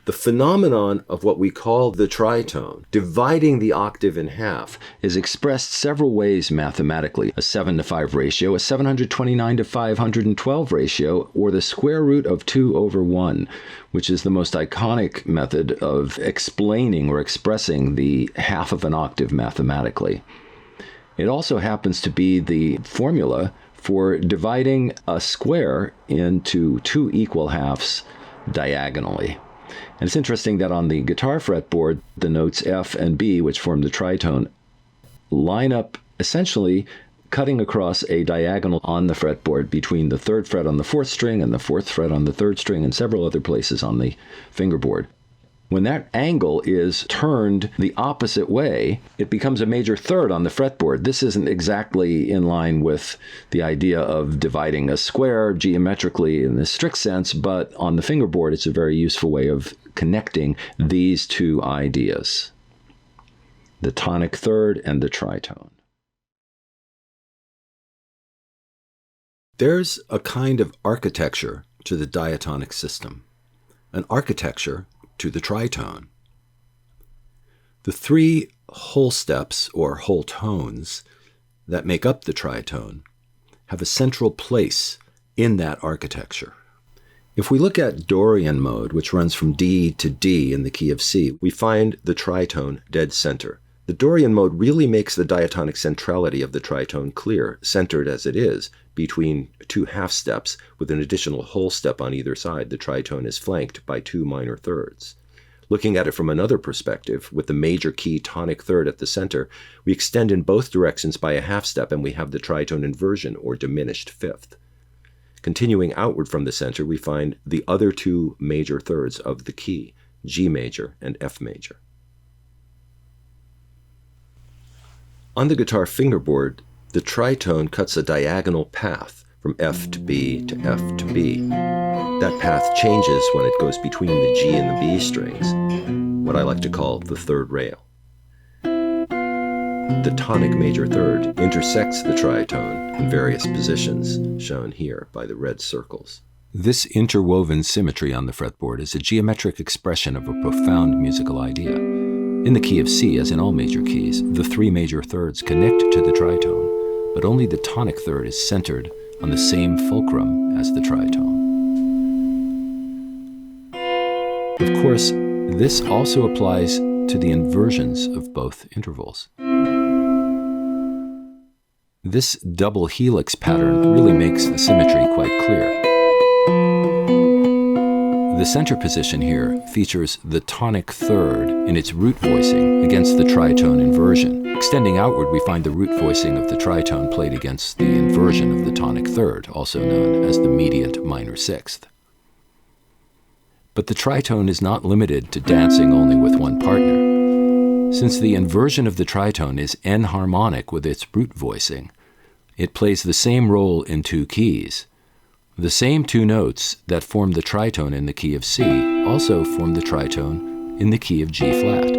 The phenomenon of what we call the tritone, dividing the octave in half, is expressed several ways mathematically. A 7:5 ratio, a 729:512 ratio, or the square root of 2/1, which is the most iconic method of explaining or expressing the half of an octave mathematically. It also happens to be the formula for dividing a square into two equal halves diagonally. And it's interesting that on the guitar fretboard, the notes F and B, which form the tritone, line up essentially cutting across a diagonal on the fretboard between the third fret on the fourth string and the fourth fret on the third string and several other places on the fingerboard. When that angle is turned the opposite way, it becomes a major third on the fretboard. This isn't exactly in line with the idea of dividing a square geometrically in the strict sense, but on the fingerboard, it's a very useful way of connecting these two ideas, the tonic third and the tritone. There's a kind of architecture to the diatonic system, an architecture to the tritone. The three whole steps or whole tones that make up the tritone have a central place in that architecture. If we look at Dorian mode, which runs from D to D in the key of C, we find the tritone dead center. The Dorian mode really makes the diatonic centrality of the tritone clear, centered as it is between two half steps with an additional whole step on either side. The tritone is flanked by two minor thirds. Looking at it from another perspective, with the major key tonic third at the center, we extend in both directions by a half step and we have the tritone inversion or diminished fifth. Continuing outward from the center, we find the other two major thirds of the key, G major and F major. On the guitar fingerboard, the tritone cuts a diagonal path from F to B to F to B. That path changes when it goes between the G and the B strings, what I like to call the third rail. The tonic major third intersects the tritone in various positions, shown here by the red circles. This interwoven symmetry on the fretboard is a geometric expression of a profound musical idea. In the key of C, as in all major keys, the three major thirds connect to the tritone, but only the tonic third is centered on the same fulcrum as the tritone. Of course, this also applies to the inversions of both intervals. This double helix pattern really makes the symmetry quite clear. The center position here features the tonic third in its root voicing against the tritone inversion. Extending outward, we find the root voicing of the tritone played against the inversion of the tonic third, also known as the mediant minor sixth. But the tritone is not limited to dancing only with one partner. Since the inversion of the tritone is n-harmonic with its root voicing, it plays the same role in two keys. The same two notes that form the tritone in the key of C also form the tritone in the key of G flat.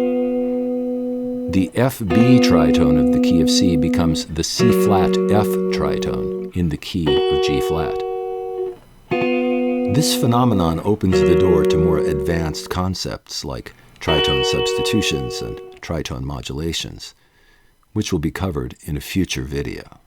The FB tritone of the key of C becomes the C flat F tritone in the key of G flat. This phenomenon opens the door to more advanced concepts like tritone substitutions and tritone modulations, which will be covered in a future video.